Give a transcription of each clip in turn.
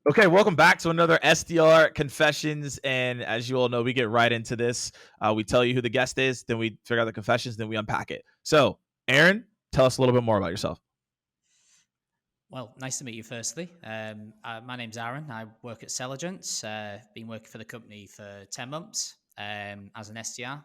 Okay, welcome back to another SDR Confessions. And as you all know, we get right into this. We tell you who the guest is, then we figure out the confessions, then we unpack it. So, Arran, tell us a little bit more about yourself. Well, nice to meet you firstly. My name's Arran. I work at Selligence. Been working for the company for 10 months as an SDR.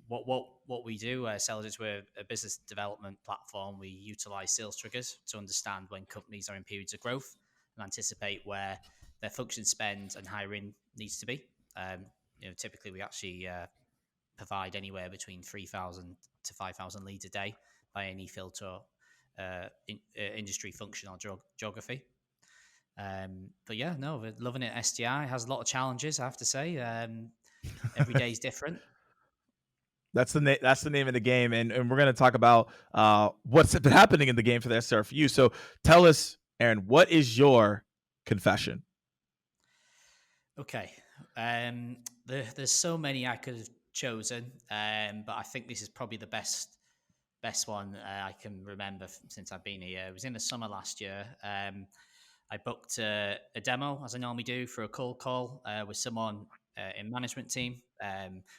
What we do, Selligence, we're a business development platform. We utilize sales triggers to understand when companies are in periods of growth and anticipate where their function spend and hiring needs to be. Typically we actually provide anywhere between 3,000 to 5,000 leads a day by any filter, industry, function, or geography. But yeah, no, we're loving it. SDI has a lot of challenges, I have to say. Every day is different. That's the name of the game, and we're going to talk about what's been happening in the game for the SDR for you. So tell us, Arran, what is your confession? Okay, there's so many I could have chosen, but I think this is probably the best one I can remember since I've been here. It was in the summer last year. I booked a demo, as I normally do, for a cold call with someone in management team.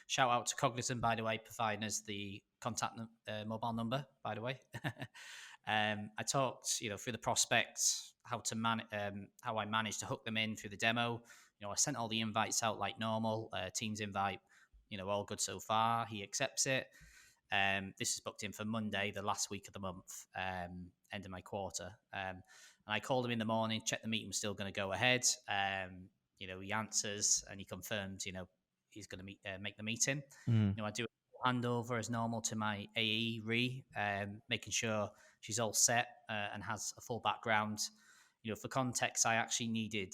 Shout out to Cognism, by the way, providing us the contact mobile number, by the way. I talked, through the prospects, how I managed to hook them in through the demo. I sent all the invites out like normal, Teams invite, all good so far. He accepts it. This is booked in for Monday, the last week of the month, end of my quarter. And I called him in the morning, checked the meeting was still going to go ahead. He answers and he confirms, he's going to make the meeting. I do a handover as normal to my AE, making sure she's all set and has a full background. For context, I actually needed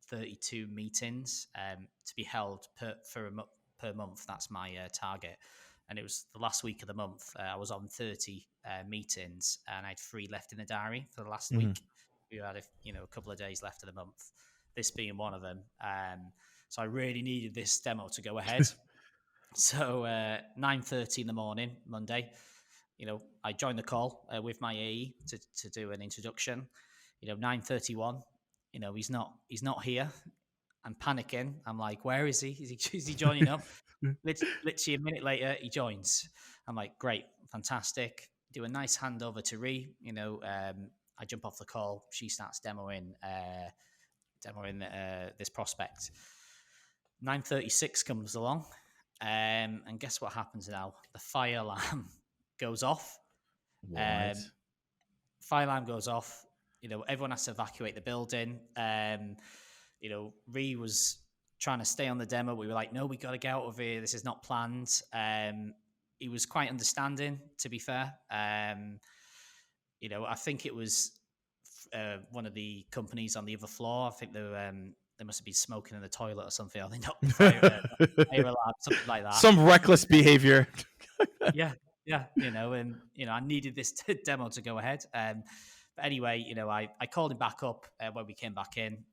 32 meetings to be held per month. That's my target. And it was the last week of the month. I was on 30 meetings, and I had 3 left in the diary for the last week. We had a couple of days left of the month, this being one of them. So I really needed this demo to go ahead. So 9:30 in the morning, Monday, I joined the call with my AE to do an introduction. 9:31, he's not here. I'm panicking. I'm like, where is he? Is he joining up? Literally a minute later, he joins. I'm like, great, fantastic. Do a nice handover to I jump off the call. She starts demoing this prospect. 9:36 comes along, and guess what happens now? The fire alarm goes off. What? Fire alarm goes off. Everyone has to evacuate the building. Ree was trying to stay on the demo. We were like, no, we got to get out of here. This is not planned. He was quite understanding, to be fair. I think it was one of the companies on the other floor. I think they must have been smoking in the toilet or something. Or they knocked the fire alarm, something like that. Some reckless behavior. Yeah. I needed this demo to go ahead. But anyway, I called him back up when we came back in,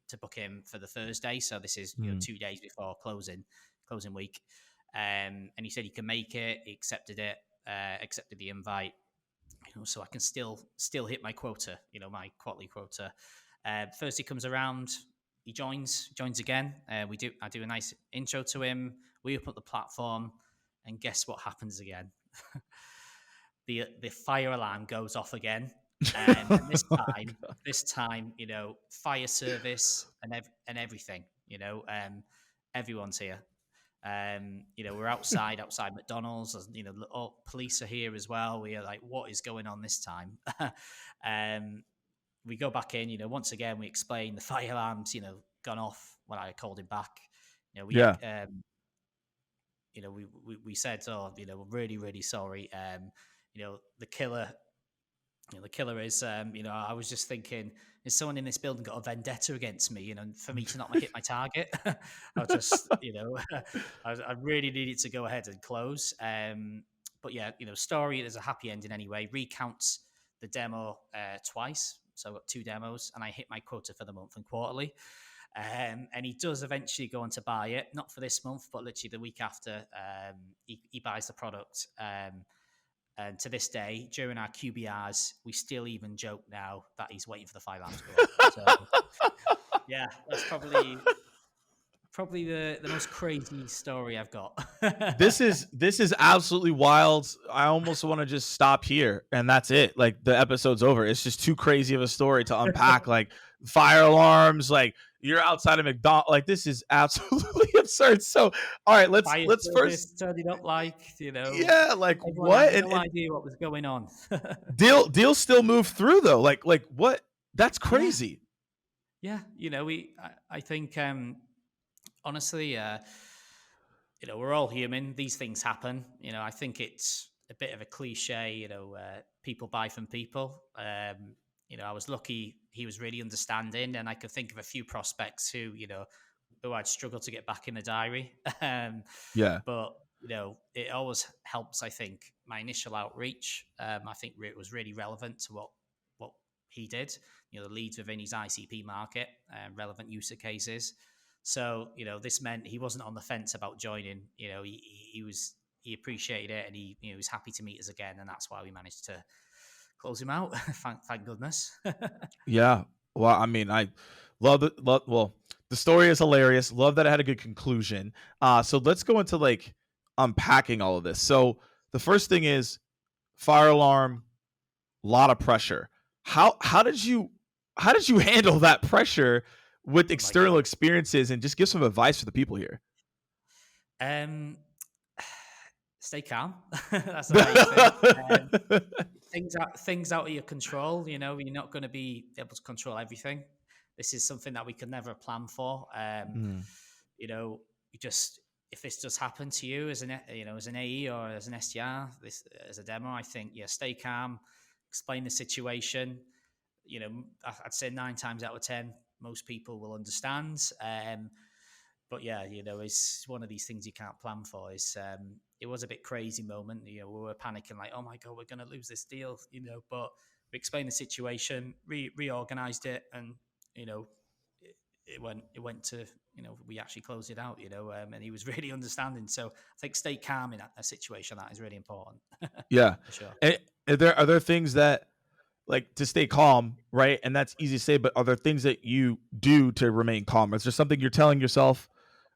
to book him for the Thursday. So this is 2 days before closing week. And he said he can make it. He accepted it, accepted the invite. So I can still hit my quota, my quarterly quota. Thursday comes around, he joins again. I do a nice intro to him. We open up the platform, and guess what happens again? The fire alarm goes off again. And this time, fire service and everything, everyone's here. We're outside McDonald's, all police are here as well. We are like, what is going on this time? We go back in, once again, we explain the fire alarms, gone off when I called him back. We said, we're really, really sorry. The killer is, I was just thinking, is someone in this building got a vendetta against me, for me to not hit my target? I just, I really needed to go ahead and close. But yeah, story, there's a happy ending anyway. Recounts the demo twice. So I've got 2 demos, and I hit my quota for the month and quarterly. And he does eventually go on to buy it, not for this month, but literally the week after. He buys the product. And to this day, during our QBRs, we still even joke now that he's waiting for the fire alarm to go off. So yeah, that's probably the most crazy story I've got. This is absolutely wild. I almost want to just stop here and that's it. Like the episode's over. It's just too crazy of a story to unpack. Like fire alarms, like you're outside of McDonald's. Like this is absolutely absurd. So, all right, Fire let's service first, turning up like, yeah, like everyone had what? no And idea what was going on. deal still move through though. Like what? That's Yeah, crazy. yeah. I think honestly, we're all human. These things happen. I think it's a bit of a cliche. People buy from people. I was lucky; he was really understanding, and I could think of a few prospects who I'd struggle to get back in the diary. Yeah. But it always helps. I think my initial outreach. I think it was really relevant to what he did. The leads within his ICP market, relevant user cases. So this meant he wasn't on the fence about joining. He appreciated it, and he was happy to meet us again, and that's why we managed to close him out. thank goodness. Yeah. Well, I mean, I love it. Well, the story is hilarious. Love that it had a good conclusion. So let's go into like unpacking all of this. So the first thing is fire alarm, lot of pressure. How did you handle that pressure with Oh my external god. experiences and just give some advice for the people here? Um, stay calm. That's the main thing. Things out of your control. You're not going to be able to control everything. This is something that we could never plan for. Mm, You just, if this does happen to you as an AE or as an SDR, this as a demo, I think stay calm, explain the situation. I'd say 9 times out of 10, most people will understand. But yeah, it's one of these things you can't plan for. It was a bit crazy moment. We were panicking like, oh my god, we're going to lose this deal. But we explained the situation, reorganized it, and it, it went to we actually closed it out. And he was really understanding. So I think stay calm in a situation that is really important yeah. for sure. And are there things that like to stay calm, right? And that's easy to say, but are there things that you do to remain calm? Is there something you're telling yourself?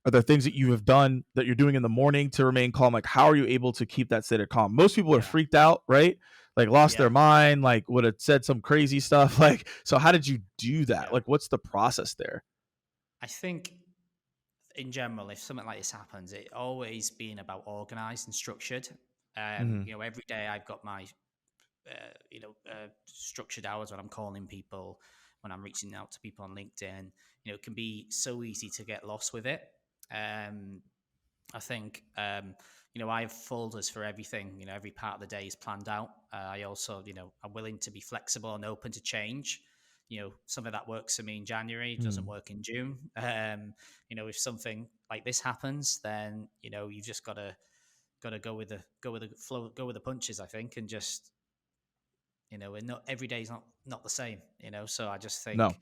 Are there things that you have done that you're doing in the morning to remain calm? Like, how are you able to keep that state of calm? Most people are Yeah, freaked out, right? Like, lost their yeah, mind, like, would have said some crazy stuff. Like, so how did you do that? yeah. Like, what's the process there? I think in general, if something like this happens, it always being about organized and structured. Hmm. Every day I've got my structured hours when I'm calling people, when I'm reaching out to people on LinkedIn. It can be so easy to get lost with it. Um, I think I have folders for everything. Every part of the day is planned out. I also I'm willing to be flexible and open to change. Something that works for me in January doesn't Mm. work in June. If something like this happens, then you've just got to go with the flow, go with the punches. I think, and just and not every day is not the same. So I just No, think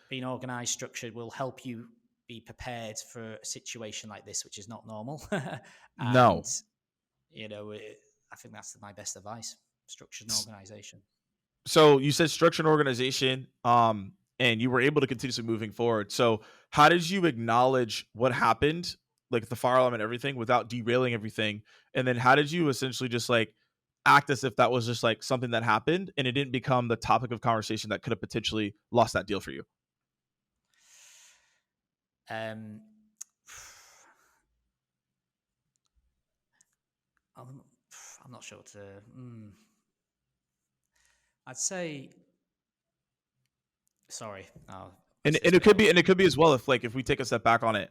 being organized, structured will help you be prepared for a situation like this, which is not normal. And no. I think that's my best advice: structure and organization. So you said structure and organization, and you were able to continuously moving forward. So how did you acknowledge what happened, like the fire alarm and everything, without derailing everything? And then how did you essentially just like act as if that was just like something that happened and it didn't become the topic of conversation that could have potentially lost that deal for you? Um, I'm, I'm not sure to. I'd say sorry. And What's this and it bit could of? be and it could be as well if we take a step back on it.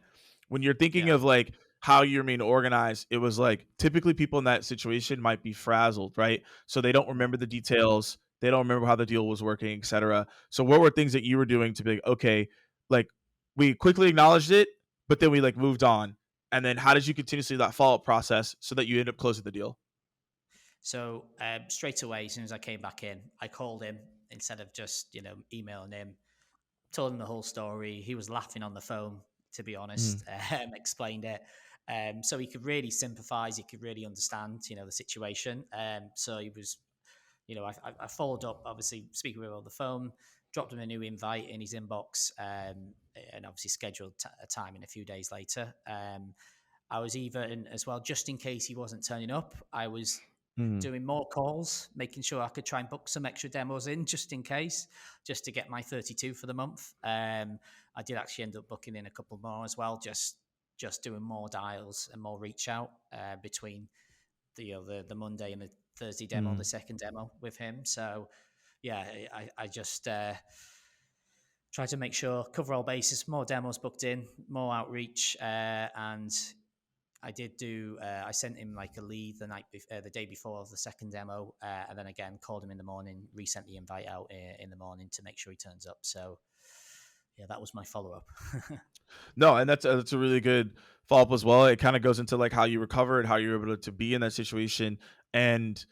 When you're thinking Yeah, of like how you're being organized, it was like typically people in that situation might be frazzled, right? So they don't yeah. remember the details, they don't remember how the deal was working, etc. So what were things that you were doing to be like, okay, like we quickly acknowledged it, but then we like moved on. And then how did you continuously that follow up process so that you end up closing the deal? So straight away, as soon as I came back in, I called him instead of just emailing him. Told him the whole story. He was laughing on the phone, to be Mm. honest. Explained it. So he could really sympathize, he could really understand, the situation. So he was, I followed up, obviously speaking with him on the phone, dropped him a new invite in his inbox, and obviously scheduled a time in a few days later. I was even as well, just in case he wasn't turning up, I was Mhm. doing more calls, making sure I could try and book some extra demos in just in case, just to get my 32 for the month. I did actually end up booking in a couple more as well, just doing more dials and more reach out between the Monday and the Thursday demo, the Mhm. second demo with him. So yeah, I just try to make sure cover all bases, more demos booked in, more outreach, and I did do. I sent him like a lead the day before the second demo, and then again called him in the morning, resent the invite out in the morning to make sure he turns up. So yeah, that was my follow up. No, and that's a really good follow up as well. It kind of goes into like how you recovered, how you're able to be in that situation, and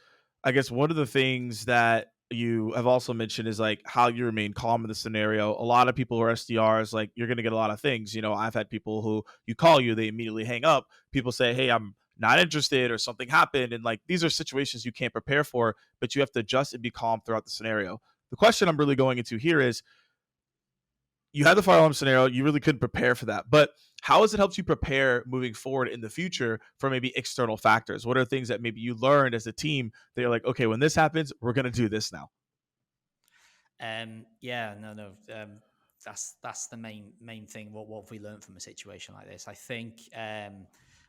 I guess one of the things that you have also mentioned is like how you remain calm in the scenario. A lot of people who are SDRs, like you're going to get a lot of things. I've had people who you call you, they immediately hang up. People say, "Hey, I'm not interested," or something happened, and like these are situations you can't prepare for, but you have to adjust and be calm throughout the scenario. The question I'm really going into here is you had the fire alarm scenario, you really couldn't prepare for that. But how has it helped you prepare moving forward in the future for maybe external factors? What are things that maybe you learned as a team that you're like, okay, when this happens, we're going to do this now? Yeah, no. That's the main thing. What have we learned from a situation like this? I think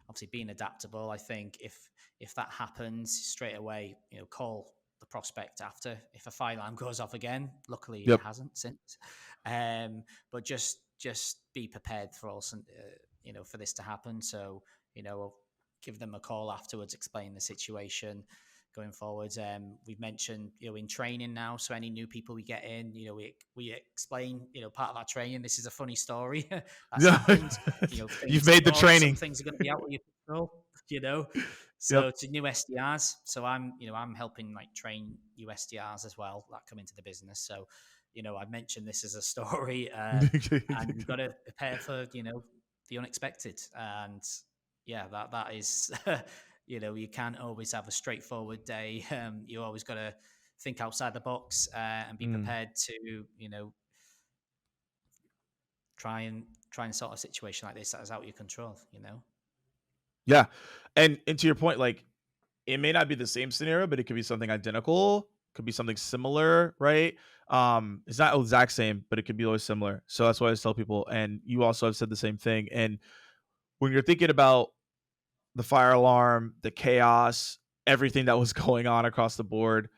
obviously being adaptable. I think if that happens straight away, call the prospect after. If a fire alarm goes off again, luckily it Yep. hasn't since. But just be prepared for for this to happen. So give them a call afterwards, explain the situation going forwards. We've mentioned, in training now. So any new people we get in, we explain, part of our training. This is a funny story that's Yeah. happened. You've Things, made the some training. things are going to be out of your control. Yep. So to new SDRs. So I'm helping like train new SDRs as well that come into the business. So, I mentioned this as a story, and you've got to prepare for, the unexpected. And yeah, that is you can't always have a straightforward day. You always got to think outside the box, and be Mm. prepared to try and sort a situation like this that is out of your control. Yeah. And to your point, like it may not be the same scenario, but it could be something identical, could be something similar, right? It's not exact same, but it could be always similar. So that's why I always tell people, and you also have said the same thing. And when you're thinking about the fire alarm, the chaos, everything that was going on across the board,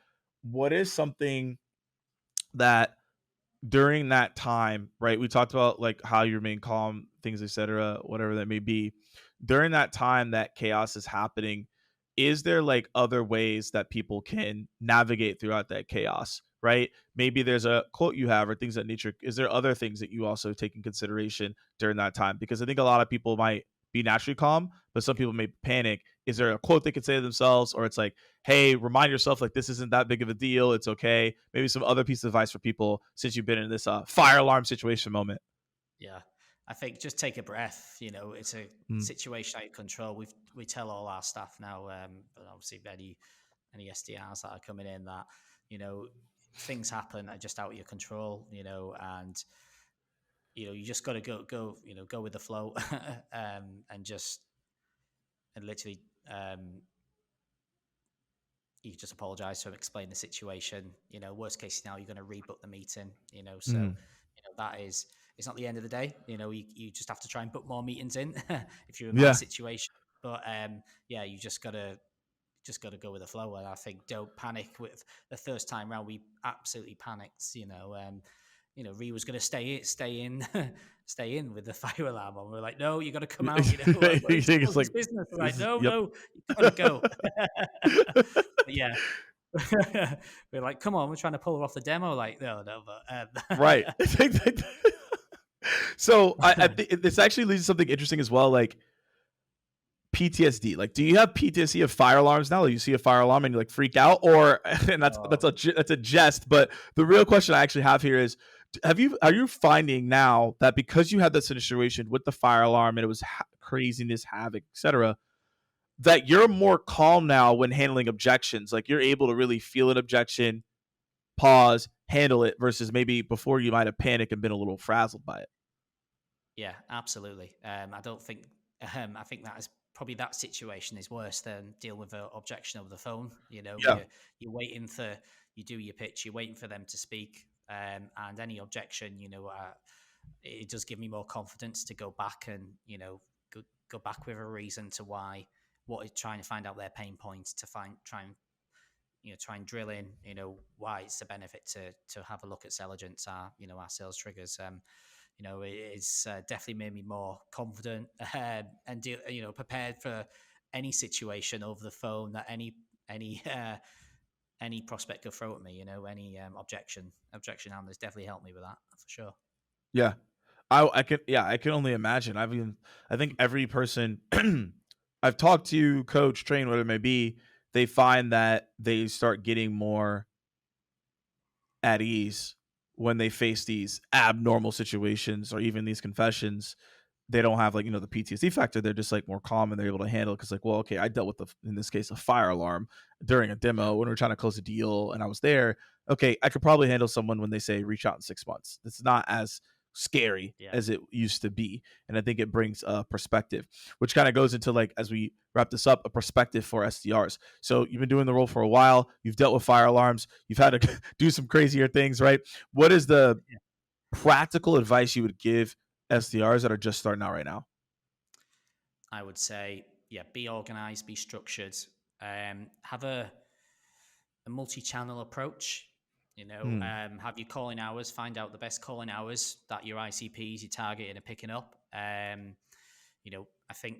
what is something that during that time, right? We talked about like how you remain calm, things, etc., whatever that may be. During that time that chaos is happening, is there like other ways that people can navigate throughout that chaos, right? Maybe there's a quote you have or things of that nature. Is there other things that you also take in consideration during that time? Because I think a lot of people might be naturally calm, but some people may panic. Is there a quote they could say to themselves, or it's like, hey, remind yourself like this isn't that big of a deal. It's okay. Maybe some other piece of advice for people since you've been in this fire alarm situation moment. Yeah. I think just take a breath. It's a Mm. situation out of control. We tell all our staff now, but obviously any SDRs that are coming in that, you know, things happen that are just out of your control, and you just got to go with the flow, and literally, you just apologize to him, explain the situation. Worst case scenario, you're going to rebook the meeting. So Mm. that is, it's not the end of the day. You just have to try and book more meetings in if you're in my Yeah. situation. But yeah, you just got to go with the flow. And I think don't panic. With the first time round, we absolutely panicked. Ree was going to stay in, stay in with the fire alarm on. We're like, no, you got to come out. We're in It's someone's like, business. We're like, this is, no, yep. no, you got to go. But yeah, we're like, come on, we're trying to pull her off the demo. Like, no, Right. but So I think this actually leads to something interesting as well. Like PTSD. Like, do you have PTSD of fire alarms now? Like you see a fire alarm and you like freak out, or and oh, that's a jest. But the real question I actually have here is, are you finding now that because you had that situation with the fire alarm and it was craziness, havoc, etc., that you're more calm now when handling objections. Like you're able to really feel an objection, pause, handle it, versus maybe before you might have panicked and been a little frazzled by it. Yeah, absolutely. I don't think. I think that is probably that situation is worse than deal with an objection over the phone. You know, Yeah. you're waiting for you do your pitch, you're waiting for them to speak, and any objection, it does give me more confidence to go back and go back with a reason to why what is trying to find out their pain points to try and drill in why it's a benefit to have a look at sell agents, our sales triggers. It's definitely made me more confident and prepared for any situation over the phone that any prospect could throw at me. Any objection handlers definitely helped me with that for sure. Yeah. I can only imagine. I think every person I've talked to, coach, train, whatever it may be, they find that they start getting more at ease when they face these abnormal situations or even these confessions. They don't have like the PTSD factor. They're just like more calm and they're able to handle it because like, well, okay, I dealt with in this case a fire alarm during a demo when we are trying to close a deal and I was there. Okay, I could probably handle someone when they say reach out in 6 months. It's not as scary Yeah. as it used to be, and I think it brings a perspective, which kind of goes into like as we wrap this up, a perspective for SDRs. So you've been doing the role for a while. You've dealt with fire alarms. You've had to do some crazier things, right? What is the practical advice you would give SDRs that are just starting out right now? I would say, yeah, be organized, be structured, have a multi-channel approach. Mm, Have your calling hours, find out the best calling hours that your ICPs, your targeting are picking up. I think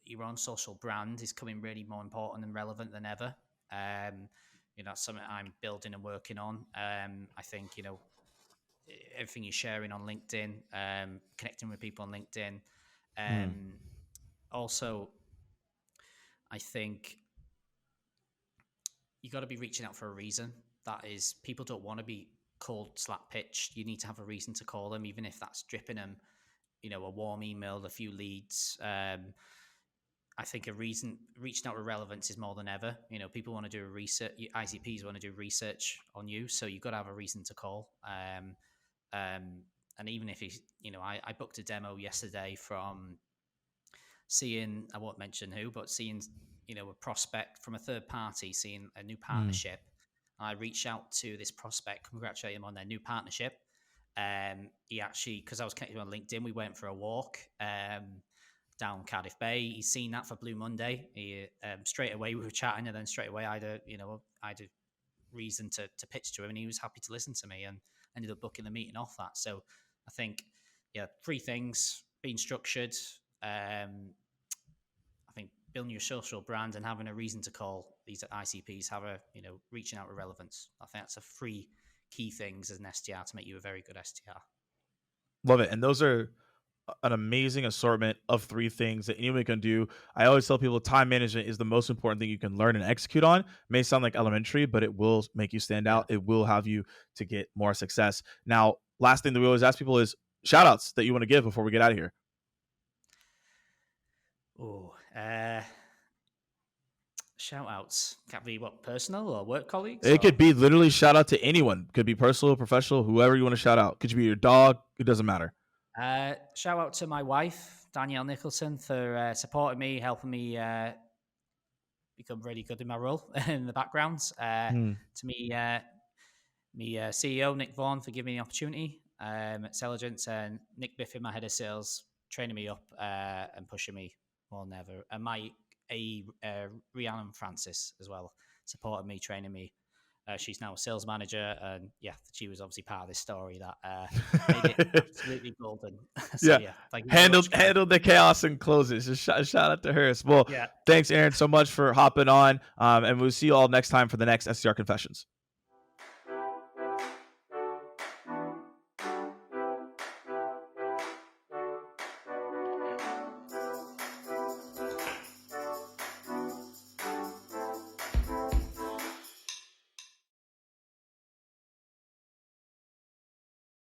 your own social brand is coming really more important and relevant than ever. That's something I'm building and working on. I think, everything you're sharing on LinkedIn, connecting with people on LinkedIn. mm, Also, I think you got to be reaching out for a reason. That is, people don't want to be called slap pitched. You need to have a reason to call them, even if that's dripping them, a warm email, a few leads. I think reaching out with relevance is more than ever. People want to do research. ICPs want to do research on you, so you've got to have a reason to call. And even if I booked a demo yesterday from seeing, I won't mention who, but seeing, a prospect from a third party, seeing a new mm, partnership. I reached out to this prospect, congratulate him on their new partnership. He actually, because I was connected on LinkedIn, we went for a walk down Cardiff Bay. He's seen that for Blue Monday. He straight away we were chatting, and then straight away I had a reason to pitch to him, and he was happy to listen to me, and ended up booking the meeting off that. So I think, three things: being structured, I think building your social brand, and having a reason to call these ICPs, reaching out with relevance. I think that's the three key things as an SDR to make you a very good SDR. love it. And those are an amazing assortment of three things that anyone can do. I always tell people time management is the most important thing you can learn and execute on. It may sound like elementary, but it will make you stand Yeah. out. It will have you to get more success. Now, last thing that we always ask people is shout outs that you want to give before we get out of here. Oh, shout outs. Can be what, personal or work colleagues? It Or could be literally shout out to anyone. Could be personal, professional, whoever you want to shout out. Could you be your dog? It doesn't matter. shout out to my wife, Danielle Nicholson, for supporting me, helping me become really good in my role in the background. Mm. To me, CEO, Nick Vaughan, for giving me the opportunity at Selligence, and Nick Biffin, my head of sales, training me up and pushing me more than ever. And Rhiannon Francis as well, supported me, training me. She's now a sales manager, and she was obviously part of this story that made it absolutely golden. So Yeah. thank you very much, guys. Handled the chaos and closes. Just shout out to her. Well, Yeah. thanks, Aaron, so much for hopping on. And we'll see you all next time for the next SDR Confessions.